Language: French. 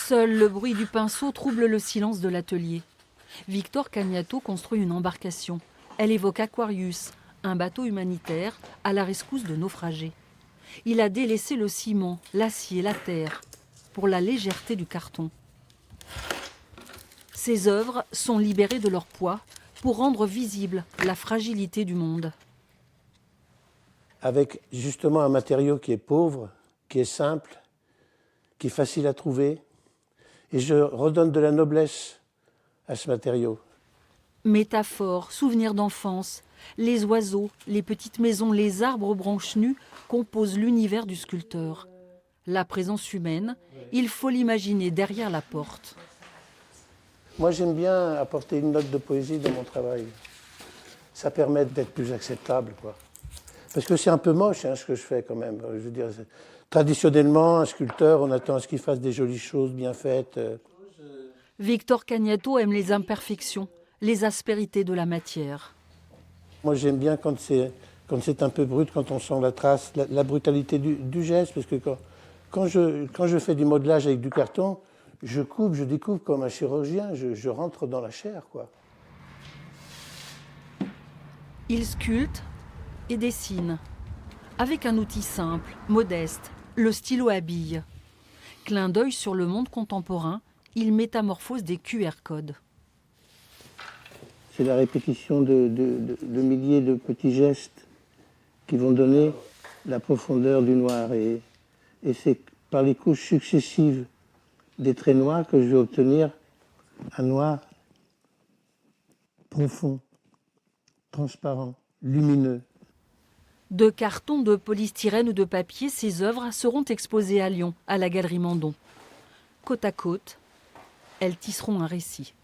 Seul le bruit du pinceau trouble le silence de l'atelier. Victor Cagnato construit une embarcation. Elle évoque Aquarius, un bateau humanitaire à la rescousse de naufragés. Il a délaissé le ciment, l'acier, la terre, pour la légèreté du carton. Ses œuvres sont libérées de leur poids pour rendre visible la fragilité du monde. Avec justement un matériau qui est pauvre, qui est simple, qui est facile à trouver, et je redonne de la noblesse à ce matériau. Métaphores, souvenirs d'enfance, les oiseaux, les petites maisons, les arbres aux branches nues composent l'univers du sculpteur. La présence humaine, il faut l'imaginer derrière la porte. Moi, j'aime bien apporter une note de poésie dans mon travail. Ça permet d'être plus acceptable, quoi. Parce que c'est un peu moche, hein, ce que je fais quand même. Je veux dire, traditionnellement, un sculpteur, on attend à ce qu'il fasse des jolies choses bien faites. Victor Cagnato aime les imperfections, les aspérités de la matière. Moi, j'aime bien quand c'est un peu brut, quand on sent la trace, la brutalité du geste. Parce que quand je fais du modelage avec du carton, je coupe, je découpe comme un chirurgien, je rentre dans la chair, quoi. Il sculpte et dessine, avec un outil simple, modeste, le stylo à billes. Clin d'œil sur le monde contemporain, il métamorphose des QR codes. C'est la répétition de milliers de petits gestes qui vont donner la profondeur du noir. Et c'est par les couches successives des traits noirs que je vais obtenir un noir profond, transparent, lumineux. De carton, de polystyrène ou de papier, ces œuvres seront exposées à Lyon, à la Galerie Mandon. Côte à côte, elles tisseront un récit.